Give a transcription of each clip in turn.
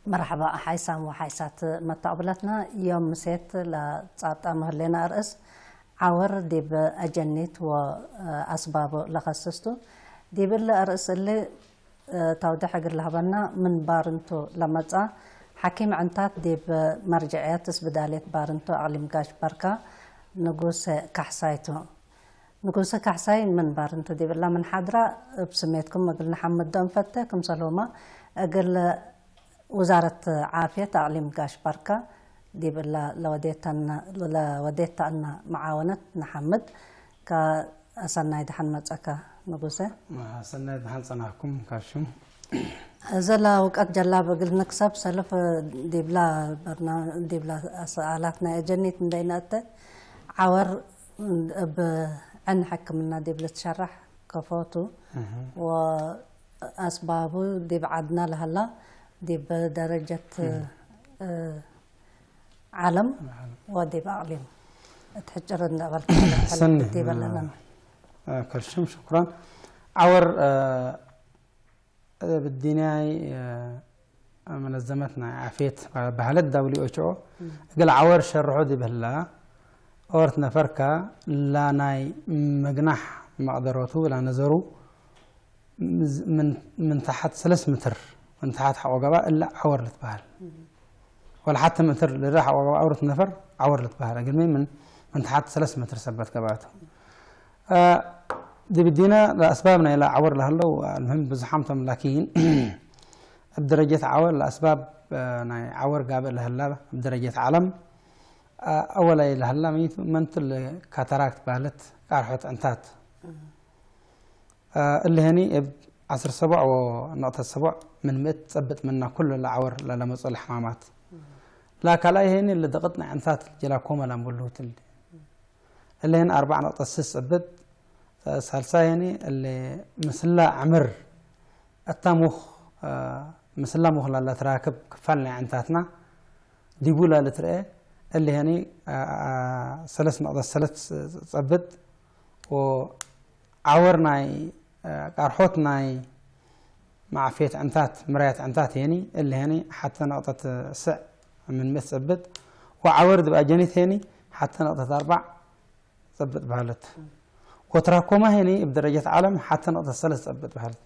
مرحبا حيسام وحيسات متقبلتنا يوم مسيت لصاطا مهلنا رأس عور ديب أجنيت وأسباب لخصصته ديب الرأس اللي توضح لهبنا من بارنتو لما حكيم عنتات ديب مرجعيات بداليت بارنتو أعلم قاش بركة نقوس كحسايتو نقوس كحساي من بارنتو ديب الله من حضرة بسميتكم قلنا حمد دون فتة كم سلومة أقل وزارة عافية تعليم قاش بركة دي بالله لوديتنا معاونة محمد كأسنا يدحن متأكا نقوسه أسنا يدحن صنعكم كاشم زلا وقت جلا بقول نكسب سلف دي بلا سؤالاتنا جنيت من بينات عور عن حكمنا دي بلا تشرح كفوتو وأسبابه دي بعدنا لهلا دي بدرجة علم ودي بعلم تحجر النقل سنة كرشم شكرا عور بالديناي منظمتنا عافيت بهالد دولي أشعو قال عور شرعو دي بهلا أورت نفركا لا ناي مجنح مقدراتو لا نزرو من تحت 3 متر من تحت حوجبا إلا عور لتبهل ولا حتى متر اللي راح عورة نفر عور لتبهل أقل من تحت 3 متر سبت كبعته دي بدينا لأسبابنا إلى عور لهلا والمهم بزحمتهم لكن بدرجة عور لأسباب عور قابل لهلا بدرجة علم أولا لهلا منت اللي كاتراكت بهلت قارحة أنتات اللي هني 10 سبع ونقطة سبع من 100 ثبت منا كل العور لما تصلح حمامات لا كلاي هني اللي ضغطنا عنثات الجلاكوما لمبلوت اللي هن 4.6 ثبت سالسا هني اللي مثلا عمر التمخ مثلا مخ لا تراكب كفلنا عنثاتنا ديبولا لترئه اللي هني 3.3 ثبت وعورناي قارحوتناي مع فيت عنتات مرايات عنتات يعني اللي هني حتى نقطة سع من مثبت وعورد بأجنيت هني حتى نقطة 4 ثبت بهالت وتراكمها هني بدرجة عالم حتى نقطة 3 ثبت بهالت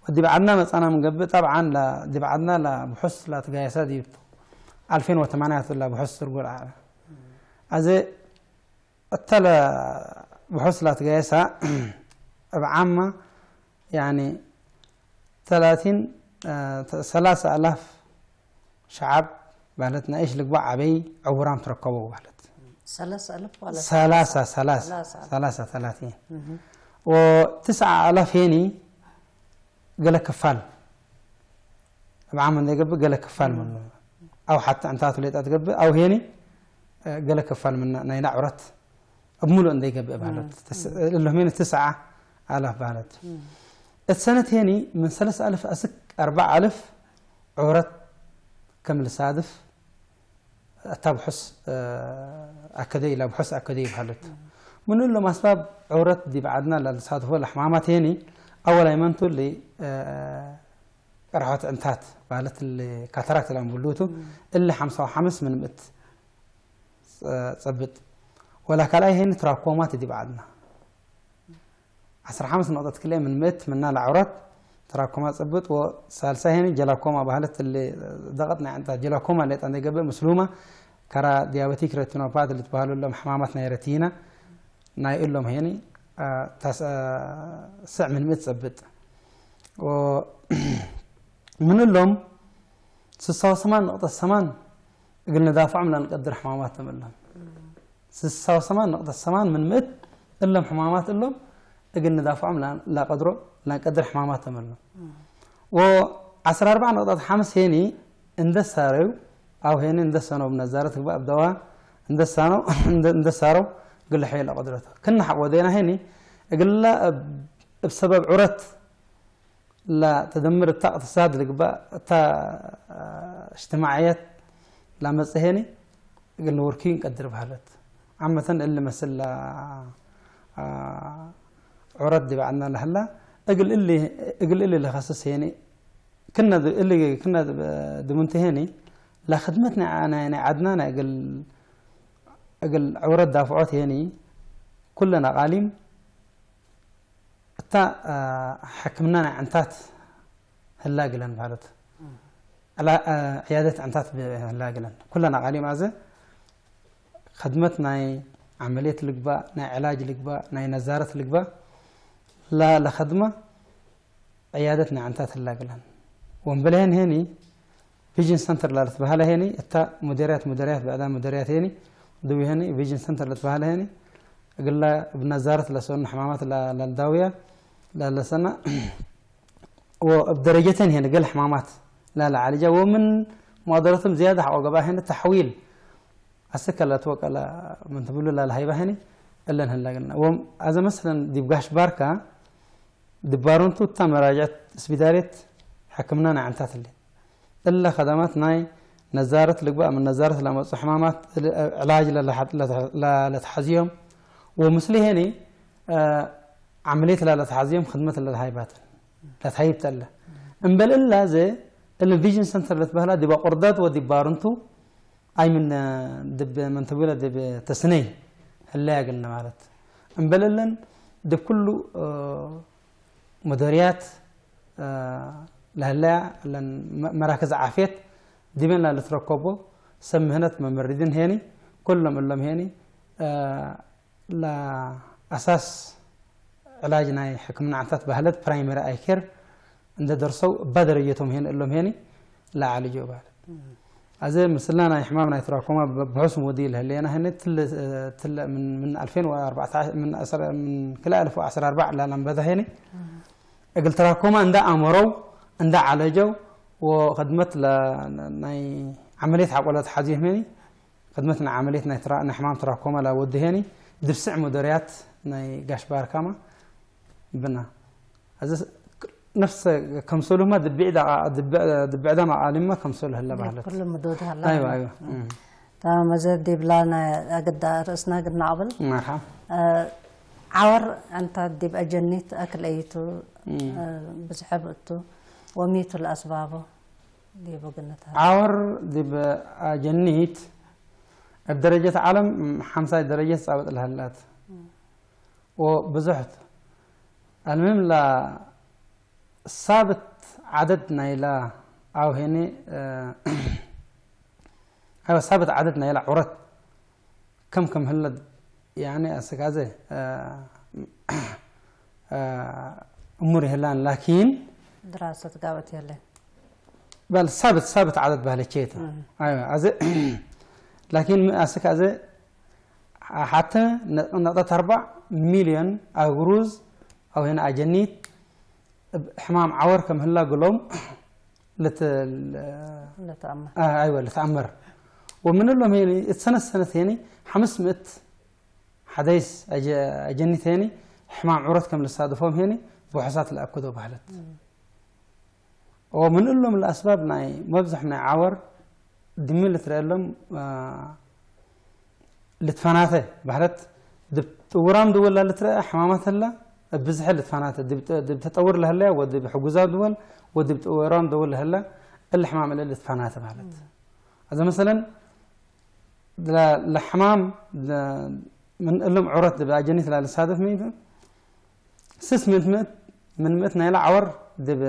ودي بعدنا مثلا مقبل طبعا لا دي بعدنا لا بحس لا تقايسات دي 2008 ولا بحس تقول على أزي التلا بحس لا تقايسها بعامة يعني 3,000 شعب بالتنا إيش لقبع عبي عبرام تركبوا بالت 3,000 ولا 33 و9,000 هني قال كفال بعامة ده قبل قال كفال منه أو حتى أنت توليت أتقبل أو هني قال كفال من نينا عرت أبملو أن ده قبل بالت اللي هم 9,000 بالت السنة هني من 3,000 أسك 4,000 عورت كمل صادف أتبحث أكدي لا بحث أكدي بحالت من له أسباب عورت دي بعدنا للصادف والحمامات هني أولا يمنتو اللي قرحت أنتات بالت اللي كاتراكت اللي بقولوتو اللي 5 من 100 ثبت ولا كلاي هني تراكمات دي بعدنا 15 نقطة كلية من 100 منها العورات تراكمات ثبت وثالثة هنا جلاكوما بهالت اللي ضغطنا عندها جلاكوما اللي عندها قبل مسلومة كرا ديابتيك ريتينوباث اللي تبهلوا لهم حمامتنا ريتينا نايقول لهم هني سع من 100 ثبت و من لهم 6.8 قلنا دافع من نقدر حماماتهم لهم 6.8 من 100 لهم حمامات لهم قلنا دافعهم لا قدروا لا قدر حماماتهم لهم و 14.5 هني اندساروا او هني اندسانوا بنزارة بقى بدوا اندساروا قل حي لا قدرته كنا حودينا هني قلنا بسبب عرت لا تدمر الاقتصاد اللي بقى اجتماعيات لا مزهني قلنا وركين قدر بهالت عامة اللي مثل عرض بعدنا لهلا أقل اللي خصص يعني كنا اللي كنا دمنتهني لا خدمتنا أنا عدنا أقل عورات دافعات هني كلنا قالين تا حكمنا عنتات هلا قلنا بعد على عيادة عنتات هلا قلنا كلنا قالين ماذا خدمتنا عملية القباء نا علاج القباء نا نزارة القباء لا خدمة عيادتنا عنتات هلا قلنا ومبلهن هني فيجن سنتر لا تبهله هني تا مديريات بعدها مديريات هني دوي هني فيجن سنتر لا تبهله هني أقول له بنزارة لسون حمامات للداوية لسنة وبدرجتين هنا قال حمامات لا عالجة ومن مقدرتهم زيادة عقبها هنا تحويل السكة لا توقع لا من تقول لا الهيبة هني إلا هلا قلنا وهذا مثلا دي بقاش باركة دبارونتو تم مراجعة سبيداريت حكمنا عن تاتلي إلا خدمات ناي نزارة لقباء من نزارة لمص حمامات علاج لتحزيهم ومثلي هني عملية لتحزيهم خدمة للهايبات لا تهيبت الله امبل إلا زي الفيجن سنتر لتبهلا دي بقردات ودي بارنتو أي من دب من طويلة دب تسني هلا قلنا مالت امبل إلا دب كله مديريات لهلا لأن مراكز عافية دي من لا تركبوا سمهنت ممرضين هني كلهم اللهم هني لا أساس علاجنا حكمنا عتات بهلت برايمري أي كير عند درسوا بدريتهم هنا اللهم هني لا عالجوا بعد أزي مثلنا حمامنا يتراكموا بحسم وديل اللي أنا هنا تل من 2014 من كل 2014 لا لما بدأ هني قلت تراكموا عند أمروا عند عالجوا وخدمت لناي عملية حقولات حاجيه هني خدمتنا عمليتنا حمام تراكموا لا ود هني دفسع مديريات ناي قاش باركاما بنا هذا نفس كمسوله ما دبعدا مع عالمة كمسوله هلا بحلت كل مدود هلا أيوة تمام زاد دي بلانا أقد رأسنا قد نعبل مرحبا عور أنت دي بأجنيت أكل أيتو بسحبتو وميتو الأسباب دي بقنتها عور دي بأجنيت بدرجة عالم 5 درجة صعبت الهلات وبزحت المهم لا ثابت عددنا إلى أو هني أيوة ثابت عددنا إلى عرض كم هلا يعني أسكازه أموري هلان لكن دراسة قاوت يلا بل ثابت عدد بهالشيء أيوة أزي لكن أسكازه حتى نقطة 4 مليون أغروز أو هنا أجنيت حمام عور كم هلا قلوم لتأمر أيوة لتأمر ومن لهم هني السنة ثاني 500 حديث أجنيت هني حمام عورت كم للصادفهم هني بحصات الأكدو بحلت ومن لهم الأسباب ناي مبزحنا عور دمي لترى لهم لتفناته بحلت ورام دول لا لترى حمامات هلا بزح لتفناته دب تطور لهلا ودب حجوزات دول ودب ورام دول هلا الحمام اللي لتفناته بحلت هذا مثلا الحمام من لهم عورت دب أجنيت لا للصادف مين 600 من متنا إلى عور دب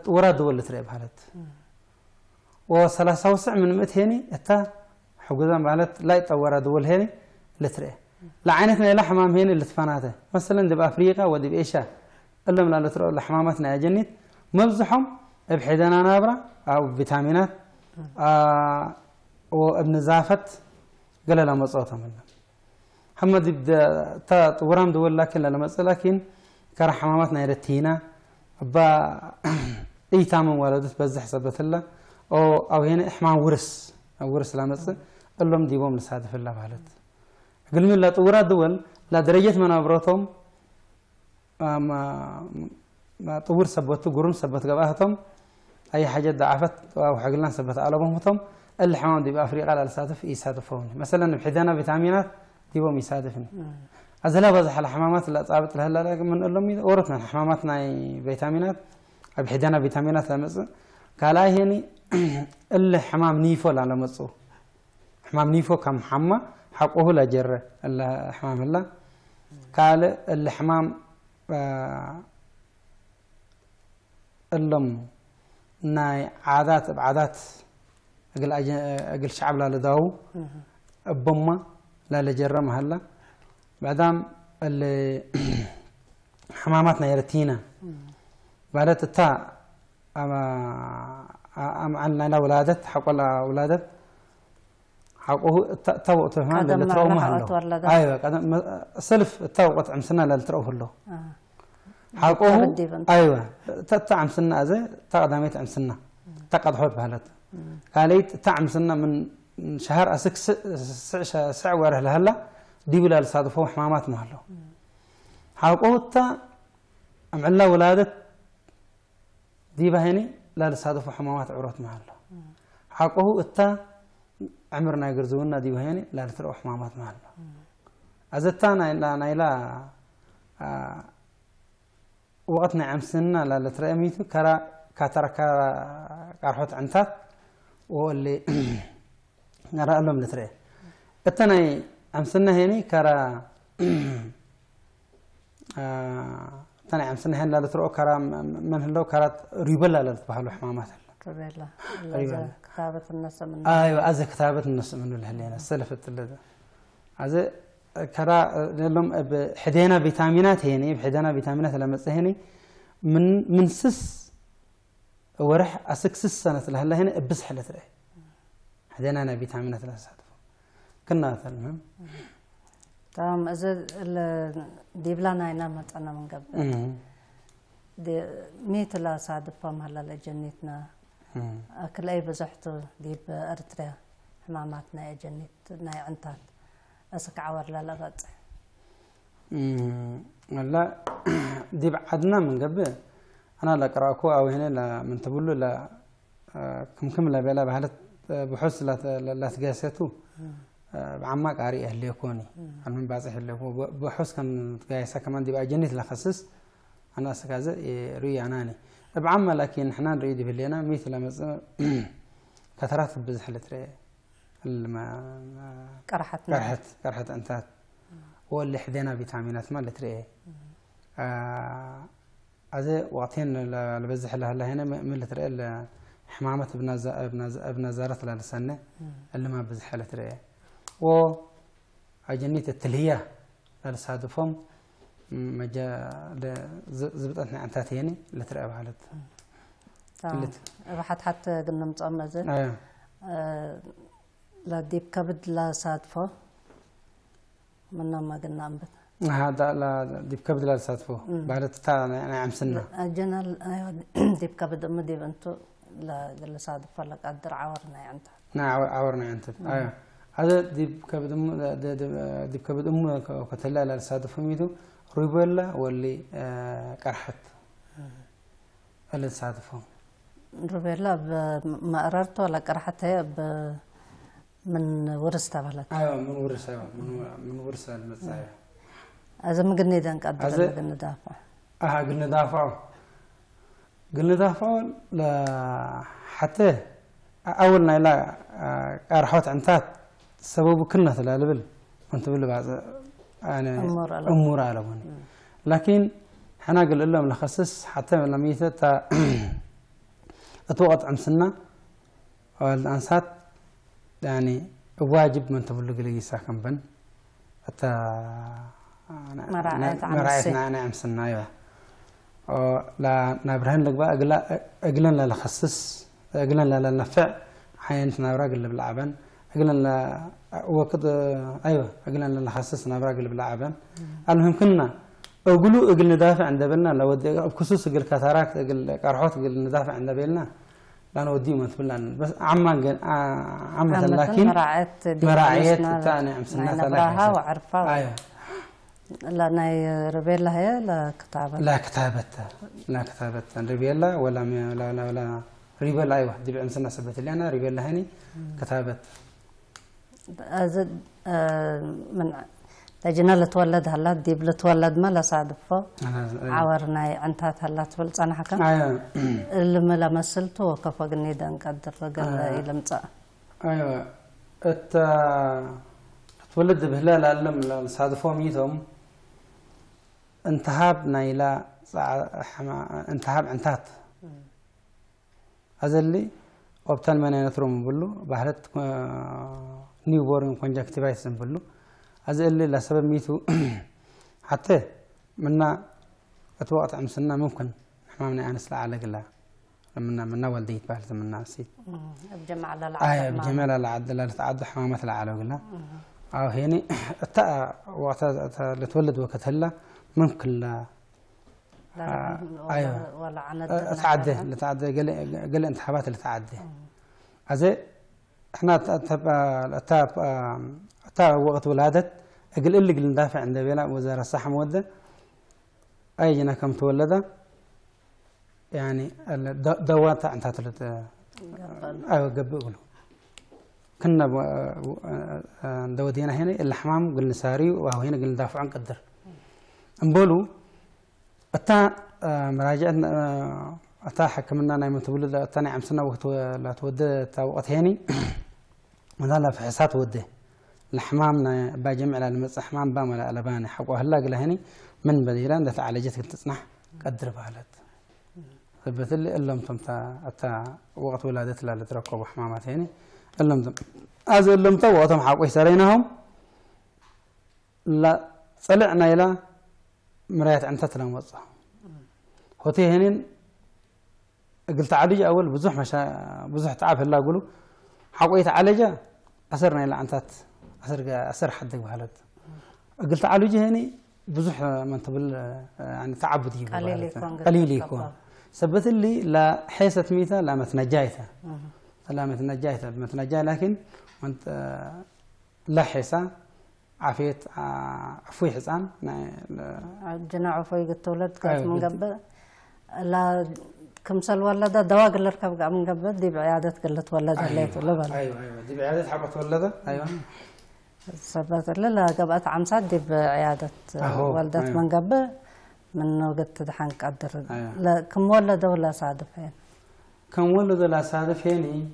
ورا دول لترى بحلت وثلاثة وسع من مئة هني أتا حجوزان بعلت لا يتطور دول هني لترى لعينتنا إلى حمام هني اللي تفناته مثلا دب أفريقيا ودب إيشا إلا من لترى لحماماتنا جنيت مبزحهم بحيدنا نابرة أو فيتامينات وابن زافت قال لا مصوتها منه محمد يبدا تورام دول لكن لا مص لكن كره حماماتنا يرتينا با اي تامن ولدت بزح حسبت الله او هنا حمام ورس لا مص اللهم ديبهم لسادف الله بالت قال من لا طورات دول لا درجه منابرتهم ما طور سبته قرون سبت قباهتهم اي حاجه ضعفت او حقلنا سبت علبهم الحمام دي بافريقيا لا لسادف يسادفون مثلا بحدانا فيتامينات ديبهم يسادفني أزلا بزح الحمامات اللي صابت لها لا من لهم ورثنا حماماتنا فيتامينات أبحدنا فيتامينات لمص كلا هني اللي حمام نيفو لا لمصو حمام نيفو كم حما حقه لا جرة اللي حمام الله قال اللي حمام اللهم ناي عادات بعادات أقل شعب لا لداو بما لا لجرة مهلا بعدام اللي حماماتنا يرتينا بعدت التاء أم عنا ولادت حق ولا ولادت حقه توقت فهمان اللي تروه مهلا أيوة سلف توقت عم سنة اللي تروه له حقه أيوة تعم سنة أزي تقدميت عم سنة تقد حوت بهلت قاليت تعم سنة من شهر أسك سع وره لهلا دي ولا صادفوا حمامات مهلا حقه تا أم عنا ولادت دي بهني لا صادفوا حمامات عروت مهلا حقه التا عمرنا يقرزونا دي بهني لا تروح حمامات مهلا أزتنا لا وقتنا عم سنة لا ترى ميتو كرا كارحوت عنتات واللي نرى لهم لترى التناي عم سنة هني كرا تناي عم سنة هني لا ترى كرا من هلو كرا ريبلا لا تبحلو حمامات ريبلا كتابة النص من أيوة أزي كتابة النص من الهلينا سلفت اللذة أزي كرا لهم بحدينا فيتامينات هني بحدينا فيتامينات لما هني من سس ورح أسك سس سنة لهلا هنا بس حلت رأي حدينا أنا فيتامينات لها صادف كنا المهم تمام إذا دي بلانا ينامت أنا من قبل دي ميت لا صادفهم هلا لجنتنا أكل أي بزحته دي بأرتريا حماماتنا جنتنا عنتات أسك عور لا لغت لا دي بعدنا من قبل أنا لا قرأكو أو هنا لا من تقوله لا كم لا بلا بحالة بحس لا تجاسته بعمق قاري أهلي يكوني المهم بعزح اللي هو بحس كان جايسة كمان دي بقى جنة لخصص أنا أسكازة رؤي عناني بعمق لكن إحنا نريد باللينا مثل مثلا كثرات بزح لتري الما قرحت أنتات هو اللي حدينا فيتامينات ما لتري هذا وقتين لبزح لها هنا من لتري حمامة ابن زارة للسنة اللي ما بزح لتري و أجنية التلهية للصادفهم مجا زبطتنا أنتات يعني لتري بحالت حتى قلنا متأمزة لا ديب كبد لا صادفه منا ما قلنا أنبت هذا لا ديب كبد لا صادفه بعد تتعلم أنا عم سنة جنال أيوة ديب كبد أم ديب أنتو لا صادفه لك قدر عورنا أنت عورنا أنت أيوة هذا ديب كبد أم كتلا لا صادفه ميدو ريبولا واللي قرحت اللي صادفه ريبولا ما قررته ولا قرحتها من ورث تبعلت أيوة من ورث أيوة من ورث المزايا هذا ما قلنا ده نقدر قلنا دافع قلنا دافع لا حتى أولنا لا أرحوت عنتات سبب كنا ثلاثة أنت بقول بعض أنا أمور على وني لكن حنا قل لهم لخصص حتى لما يثتا أتوقع عن سنة والأنسات يعني واجب من تبلغ لي ساكن بن حتى مراعيتنا أنا عم سنة أيوة لا نبرهن لك بقى أقلن لا لخصص أقلن لا نفع حين نبرق اللي بالعبن أقلن لا وقت أيوة أقلن لا لخصص نبرق اللي بالعبن المهم كنا أقولوا أقل ندافع عند بلنا لو بخصوص أقل كثارات أقل كارحوت أقل ندافع عند بلنا لأنه ودي ما تبلان بس عامة لكن مراعية تاني عم سنة نبراها وعرفها أيوة لا ناي ربيلا هي لا كتابة ربيلا ولا ربيلا أيوة دي عم سنة سبت اللي أنا ربيلا هني كتابة أزد من تجينا لتولد هلا ديب لتولد ما لا صادفه عورنا عنتات هلا تولد أنا حكم اللي ما لمسلته وكفقني دان قدر قال يلمص أيوة تولد بهلال علم صادفوا ميتهم انتهاب نايلا انتهاب عنتات هذا اللي وبتال من ينترم بلو بحرت نيو بورن كونجكتيفايتس بلو هذا اللي لسبب ميتو حتى منا اتوقت عمسنا ممكن حمامنا انس لا على قلا منا ولديت بعد منا سيت بجمع على العدل بجمع على العدل لا تعد حمامات لا على قلا او هيني تا وقت لتولد وقت هلا ممكن لا ايوه ولا عند تعدي قال انتخابات اللي تعدي هذا احنا تا وقت ولادت اقل اللي قل ندافع عند بينا وزاره الصحه موده اي جنا كم تولده يعني دوات انت ايوه قبل كنا دودينا هنا الحمام قلنا ساري وهو هنا قلنا ندافع عن قدر نقولوا أتا مراجعة أتا حكمنا نايم تولد أتا نعم سنة وقت لا تود وقت هني ولا في حسات وده الحمامنا بجمع على المس حمام بام ولا لباني حقوا هلا قال هني من بديلان ده عالجتك تصنع قدر بالت ثبت لي إلا متمتا أتا وقت ولادت لا تركوا حمامات هني إلا متم أزل إلا متم وقتهم حقوا يسرينهم لا طلعنا إلى مرايات أنت تلام وصه هوتي هنين قلت عالجة أول بزح تعب هلا أقوله حقويت عالجة أسرنا إلى أنتات أسر حدك بهالد قلت عالجة هني بزح من تبل يعني تعبدي قليل يكون سبت اللي لا حيسة ميتة لا متنجايتها لا متنجايتها لكن وانت لا حيسة عفيت عفوي حسان جنا عفوي قلت ولد كيف من قبل لا كم سال ولده دواء قال ركب من قبل دي بعيادة قلت ولد هليت ولا بلا ايوه دي بعيادة حبت ولده ايوه سبت لا قبلت عمسات دي بعيادة ولدت من قبل من قلت دحين قدر لا كم ولد ولا صادفين كم ولد ولا صادفين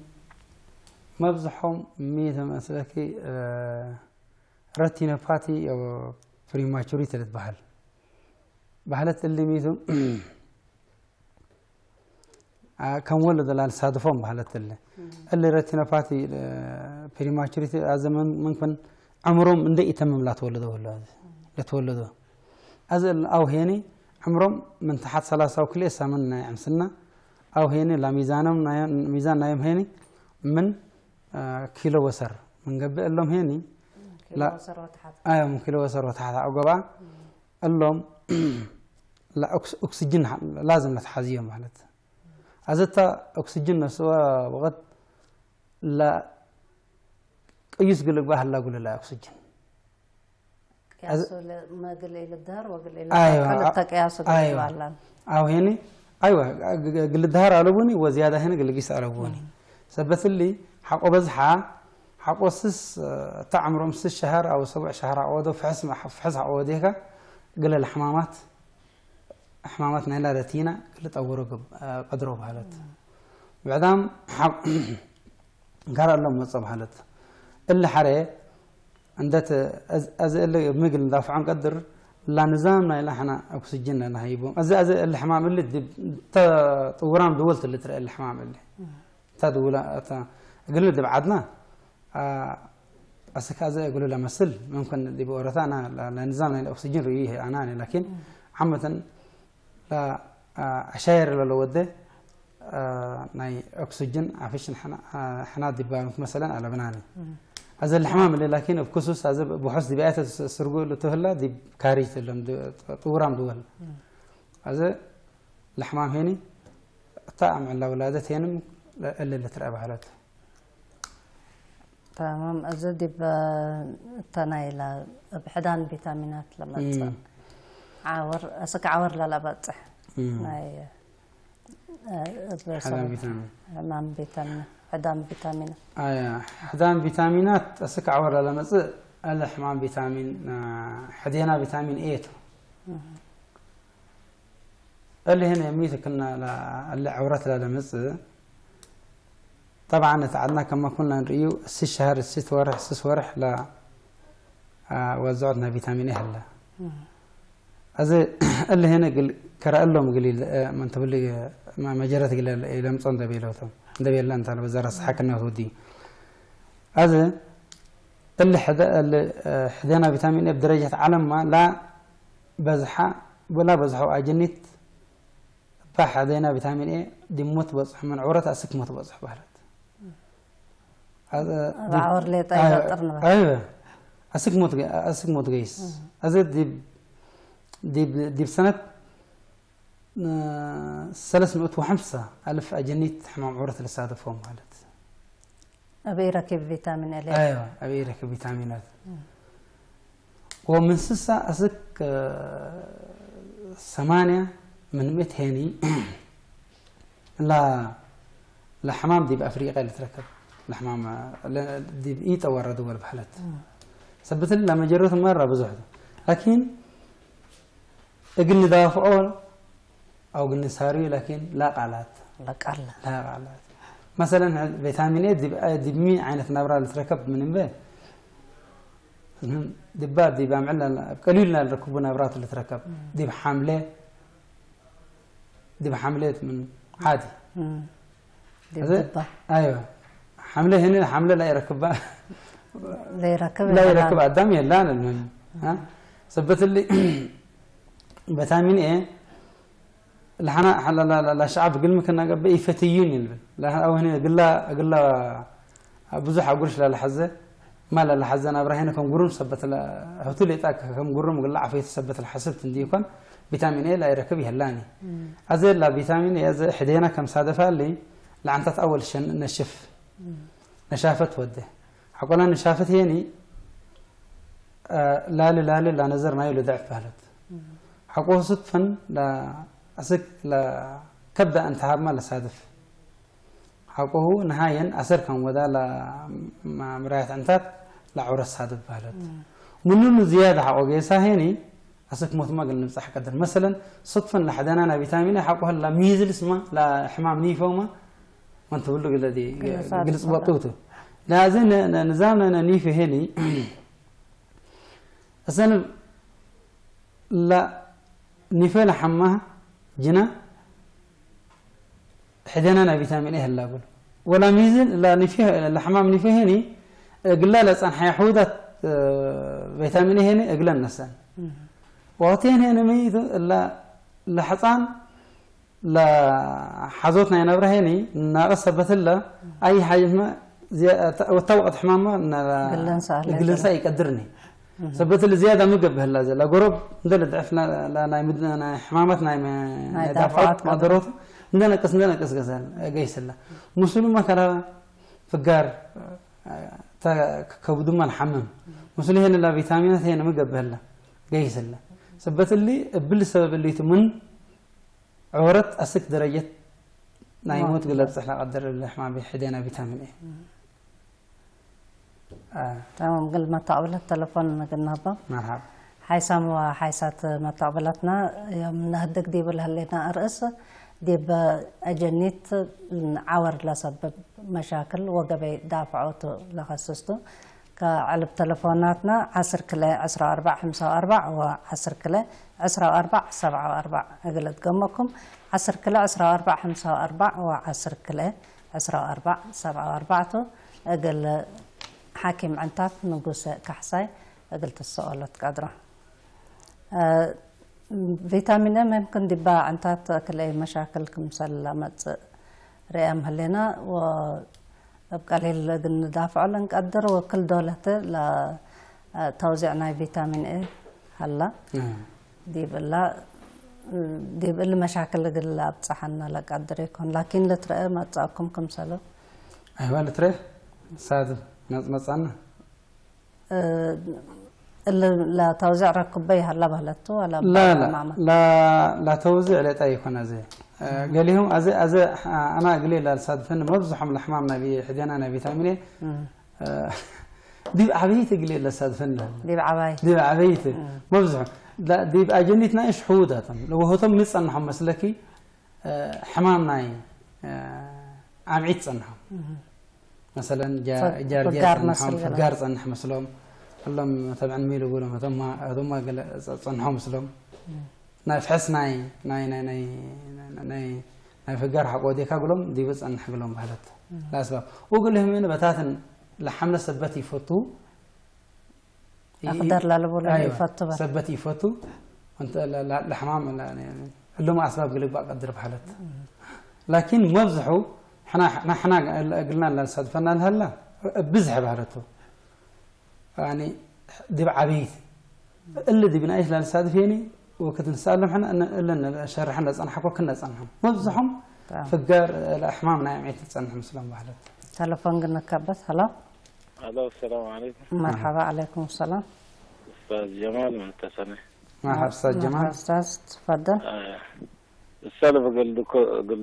مبزحهم ميت مسلكي رتينا باتي أو بريماتوريتي للبحل بحلت اللي ميتو كم ولد الآن صادفهم بحلت اللي رتينا باتي بريماتوريتي أزمن ممكن عمرهم من ده يتمم لا تولدوا أزل أو هني عمرهم من تحت 3 أو كل من عمسنا أو هني لا ميزان نايم هني من كيلو وسر من قبل لهم هني لا من كيلو وسر وتحت أو قبع اللهم لا أكسجين لازم نتحازيهم مالت أزتا أكسجين سوا وقت لا يسقل بها لا أقول لا أكسجين قياسه ما قل إلى الدهر وقل إلى قياسه أيوة أو هني أيوة قل الدهر على وزيادة هنا قل قيس على سبت اللي حق بزحة حق وسس تعمرهم 6 شهر أو 7 شهر عوده في حسب عوديك قل الحمامات نيلا رتينا قلت أورق قدروا بحالت بعدام قال لهم مصاب حالت اللي حري عندت اللي مقل ندافع عن قدر لا نظامنا إلا إحنا أكسجين لنا هيبون الحمام اللي طوران دولت اللي ترى الحمام اللي تدولا قلنا دي بعدنا أسكازة يقولوا له مثل ممكن دي بورثانا لنظامنا الأكسجين ريه أناني لكن عامة لا أشاير لو وده ناي أكسجين عفيش إحنا دي مثلا على بناني هذا الحمام اللي لكن بخصوص هذا بحث دي بيئات السرقو اللي تهلا دي كارثة اللي طورام دول هذا الحمام هني طعم على ولادته هنا اللي ترى حالته تمام أزدي بتنايلا بحدان فيتامينات لما تصير عاور أسك عاور لا بتصح ناي حدان فيتامين حدان فيتامينات أسك عاور لا مص الحمام فيتامين حدينا فيتامين اي اللي هنا يميتك كنا اللي عورت لمز طبعا تعدنا كما كنا نريو 6 شهر 6 ورح لا وزعنا فيتامين اي هلا أزي اللي هنا كرا لهم قليل من تبلي ما جرت قليل إلى مصون دبيلوتهم دبيل أنت على وزارة الصحة كنا ودي أزي اللي حدينا فيتامين إيه بدرجة علم ما لا بزحة ولا بزحوا أجنيت باح حدينا فيتامين إيه دي موت بزح من عورة أسك موت بزح بهلت هذا عور لي طيب أيوة أسك موت جيس أزي دي بسنة 305,000 أجنيت حمام عورة الاستهدافهم قالت. أبي ركب فيتامين إيه. أيوة أبي ركب فيتامينات. ومن سسة أسك 8 من 100 هني لا حمام دي بأفريقيا اللي تركب الحمام دي بإيت أورا دول بحالت. ثبت لي لما جريت مرة بزحته لكن قلني دافعون أو قلني ساري لكن لا قالات مثلا فيتامين اي دي بمين عينة نبرة اللي تركب من بيه دبار دي بعملنا قليلنا ركوب نبرات اللي تركب دي بحملة من عادي ايوه حملة هنا حملة لا يركبها لا يركب الدم يلا المهم ها ثبت لي فيتامين ايه لحنا لا شعب قل مكنا قبل يفتيون يلبل لا او هنا قل لا بزح اقولش لا لحزه ما لا لحزه انا ابراهيم كم قرون ثبت هوتلي تاك كم قرون قل عفيت ثبت الحسبت نديكم فيتامين ايه لا يركب يهلاني ازل لا فيتامين ايه حدينا كم صادفه لي لعنتت اول نشف نشافت وده حقنا نشافت هني لا نظر ما يلو ضعف بهلت حقوه صدفا لا أسك لا كبدا انتهاب ما لصادف حقوه نهايا أسر كان ودا لا مراية انتات لا عرس صادف بهلت منو زيادة حقوه جيسا هني أسك موت ما قلنا نمسح قدر مثلا صدفا لحدنا أنا فيتامين حقوه لا ميزل اسمه لا حمام نيفوما ما انت بقول له قل دي قلت بطوته لازم نظامنا نيفي هني أصلا لا نيفي لحمها جنا حدنا أنا فيتامين إيه هلا أقول ولا ميزن لا نيفي لحمام نيفي هني قل لا لسان حيحودة فيتامين إيه هني قل النسان وعطين هنا ميز لا لحصان لا حزوتنا ينبره هني ناقص بثلا أي حاجة ما وتوقت حمامة قلنسا يقدرني ثبت الزيادة مقبل هلا لا قرب ندل ضعف لا نايمدنا حمامتنا ما دافعات ما ضروت ندنا قس غزال قيس الله مسلم ما كان فقار تا كبدو ما الحمم مسلم هنا لا فيتامينات هنا مقبل هلا قيس الله ثبت اللي بالسبب اللي تمن عورت أسك درجة نايموت قلت صح لا قدر الحمام بحدينا فيتامين إيه تمام قل ما تقبل التلفون قلنا هبا مرحبا حيسام وحيسات ما تقبلتنا يوم نهدك ديب هلينا أرأس ديب أجنيت عور لسبب مشاكل وقبي دافعوت لخصصته كعلب تلفوناتنا 10 كلا 14 54 و 10 كلا 14 74 أقلت قمكم 10 كلا 14 54 و 10 كلا 14 74 أقل حاكم عنتات نقص كحساي قلت السؤال تقدره فيتامين ممكن دبا عنتات كل أي مشاكل كمسلمة رئام هلنا وبقليل ندافع لنا نقدر وكل دولة لا توزيعنا فيتامين إيه هلا دي بلا مشاكل اللي بتصحنا لك قدر يكون لكن لترى ما تصابكم كمسلو أيوة لترى صادق مصنع لا توزيع ركبي هلا بهلتو ولا لا توزيع لا تايكون زي قال لهم أزي أنا قليل الصادفين ما بزحم الحمام نبي حدينا أنا فيتامين ديب عبيت قليل لساد فنان ديب عبيت مبزح لا ديب أجنيتنا إيش حودة لو هو تم يصنعهم مسلكي حمام ناي عميت صنعهم مثلا جار صنعهم فقار صنع مسلم اللهم طبعا ميل يقولون ثم قال صنعهم مسلم ناي فحس ناي فقار حق وديك أقولهم ديب صنع حقولهم بحالات لا أسباب وقول لهم إنه بتاتا لحمل سبتي فوتو أقدر لا لبولا يفوتو سبتي فوتو أنت لحمام يعني اللهم أسباب قلب أقدر بحالات لكن مبزحوا احنا قلنا لا صدفنا هلا بزح بحالته يعني دي عبيد اللي دي بنعيش للساد فيني وكنت نسألهم احنا ان شرحنا صنحكم كنا صنحهم مبزحهم فقار الاحمامنا يعيد تصنحهم سلام بحالات تلفون قلنا كبس هلا الو السلام عليكم مرحبا عليكم السلام استاذ جمال من تسنه مرحبا استاذ جمال استاذ تفضل السالفه قال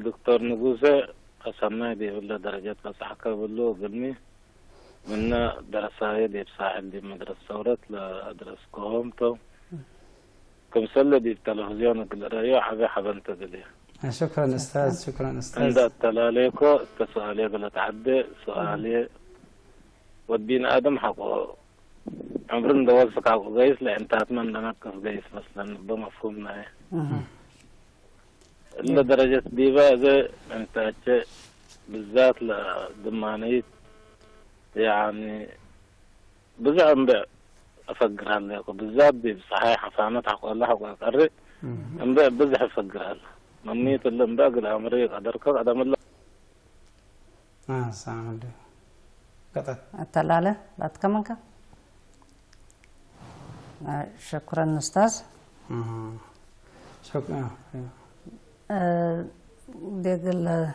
دكتور نقوسه قسمنا دي ولا درجات بصحكه بلو قلني من دراسه دي بساحل دي مدرسه ثورت لادرس قومته كم سله دي التلفزيون قال رايو حبه انت قال شكرا استاذ شكرا استاذ عند التلاليكو تسالي قال تعدي سؤالي والدين ادم حقه عمرن دوسك حقه قيس لان تاتمنى نقص قيس مثلا بمفهومنا إلا درجة ديبا زي انت بالذات لدمانيت يعني بزعم افقر هلا بالذات دي صحيح فهمت حق الله حق اقري انبع بزح افقر هلا مميت اللي انبع الامري قدرك قدم الله السلام عليكم قطعت التلالة لا تكمنك شكرا استاذ شكرا ديقل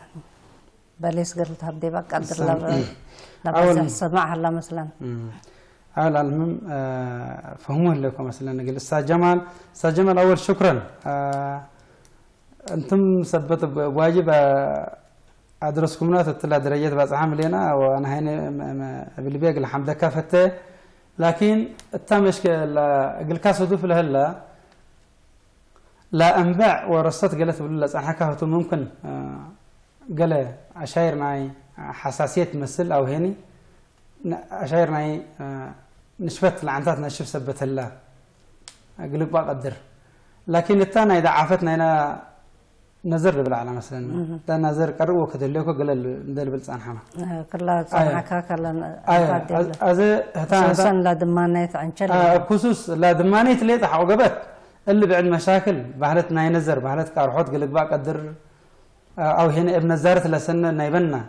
بليس قلت هبدي بقى قدر لا سمع هلا مثلا على المهم فهموه لكم مثلا نقول استاذ جمال اول شكرا انتم ثبت واجب ادرسكم نات الثلاث درجات بس عامل لنا وانا هنا بالبيق الحمد كافته لكن التمش قل كاسو دوف لهلا لا انباع ورصت قالت بالله صح كهته ممكن قال اشاير معي حساسيه تمثل او هني اشاير معي نشفت لعنتات نشف سبت الله قلب اقدر لكن الثاني اذا عافتنا هنا نزر بالعلى مثلا ده نزر قرب وكتب لكم قال ندل بالصنحه كلا صنحك كلا از خصوصا لا دمانيت عنشل خصوص لا دمانيت ليه عقبت اللي بعد مشاكل بحالتنا ينزر بحالت كارحوت قلت بقى قدر او هنا ابن زارت لسنه نايبنا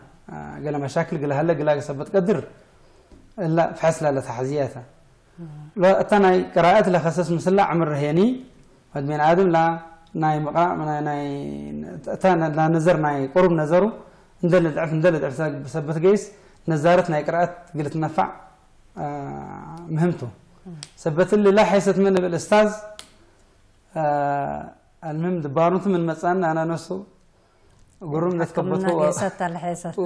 قال مشاكل قال هلا قال سبت قدر لا فحسله لتحزياته لا انا قراءات لخصص مسلا عمر هيني ود من ادم لا ناي مقام ناي تانا لا نزر ناي قرب نزرو ندل ضعف بسبت قيس نزارت ناي قراءات قلت نفع مهمته سبت اللي لا حيست منه بالاستاذ المهم دبارنت من مثلا انا نفسه قرون نتكبتوا حيست الحيست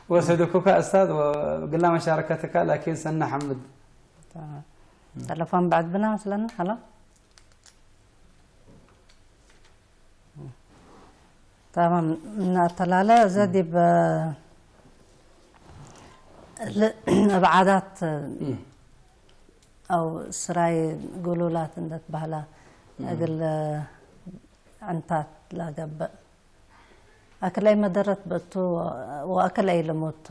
وسدكوك استاذ وقلنا مشاركتك لكن سنة حمد تمام تلفون بعد بنا مثلا هلا تمام من الطلالة زادي بعادات او سراي قولولات اندت بهلا اقل عنتات لا قب اكل اي مدرت بتو واكل اي لموت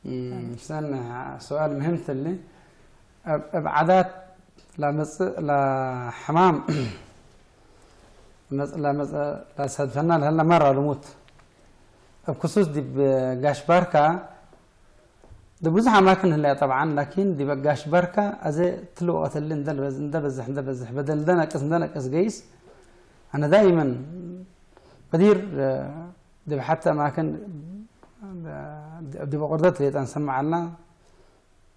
استنى سؤال مهم اللي بعادات لا حمام لا صدفنا هلا مره لموت بخصوص دي بقاش باركا ده بزح اماكن هلا طبعا لكن دي بقاش باركا ازي تلوقت اللي ندبزح بدل دنقس قيس انا دائما بدير دي حتى اماكن دي بقردت لي تنسمع لنا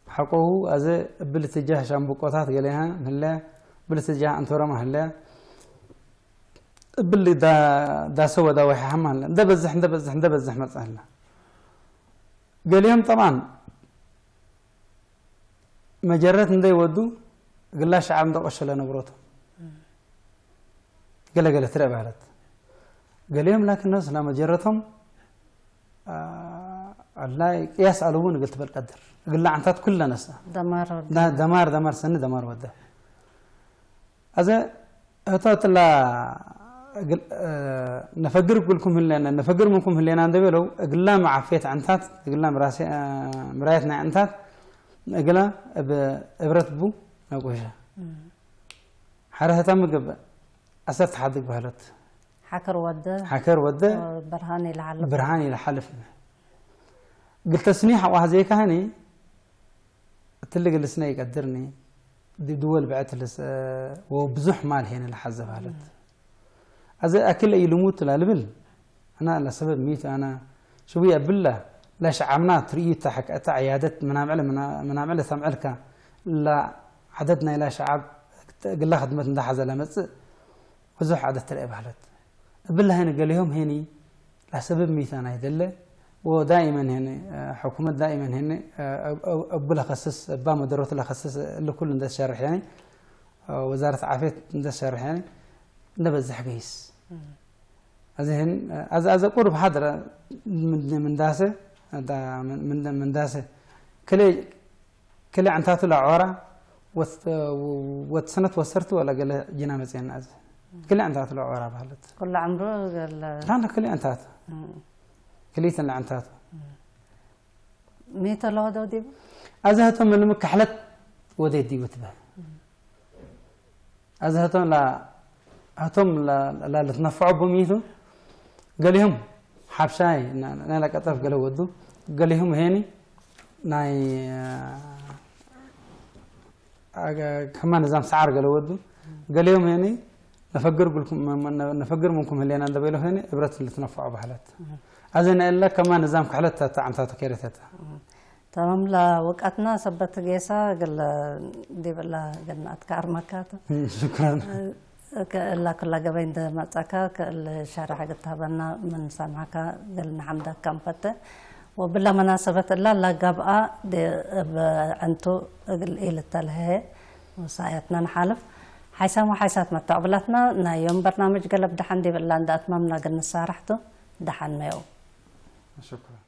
حقه ازي بالاتجاه شامبوقات قالها هلا بالاتجاه انتورما هلا باللي دا سوى دا وحي حمال ندبزح مسألة قال لهم طبعا مجرد ندي ودو قلاش عام دقش لنا بروتهم قال ترى بعلت قال يوم لكن الناس لما جرتهم الله يسألون قلت بالقدر قل لا عنتات كل ناس دمار سنة دمار وده هذا هتات لا نفجر كلكم هلنا نفجر منكم هلنا عند بلو قل لا معفيت عنتات قل لا مراسي مرايتنا عنتات قل لا إبرة بو نقوشها حرها تم قبل أسرت حدك بهلت حكر وده برهاني لحلفنا قلت سنيحة واحد زي كهني تلقى السنة يقدرني دي دول بعت وبزح مال هنا لحزة بهلت هذا أكل أي لموت لا لبل أنا لسبب ميت أنا شو بيا بالله لا شعبنا تريد تحك أتى عيادة منامعلة ثمعلك لا عددنا إلى شعب قل خدمة ده حزة لمس وزح عدد ترى بهلت بالله هنا قال لهم هني لسبب ميت أنا يدله ودائما هنا حكومة دائما هنا أبلا خصص أبا مدرات لا خصص لكل ندس شرح يعني وزارة عافية ندس شرح يعني نبذ حقيس أذهن أذ قرب حضرة من داسة من داسة كل عن تاتو العورة وسنة وسرت ولا قال جنامة زين أذ كل عن تاتو العورة بهلت كل عمره قال لا كل عن تاتو كليتن اللي عنتاته ميت الله ده وديب أزهتهم من المكحلت ودي دي وتبه أزهتهم لا هتم لا تنفعوا بميتو قال لهم حبشاي أنا لك أطرف قالوا ودو قال لهم هني ناي كمان نظام سعر قالوا ودو قال لهم هني نفجر منكم اللي أنا دبيله هني إبرة اللي تنفعوا بحالات أذن إلا كمان نظام كحلت عن تاتا كيرتها تمام لا وقتنا سبت جيسا قال دي بلا قلنا أتكار مكاتا شكرا لا كل جبين ده متأكا الشارع قلتها بنا من سامعك قلنا حمدا كامبته وبلا مناسبة لا جبأ دي أنتو قل إيه للتلهي وسايتنا نحالف حيسام وحيسات متقبلتنا نا يوم برنامج قلب دحن دي بلا عند أتمامنا قلنا سارحته دحن ميو شكرا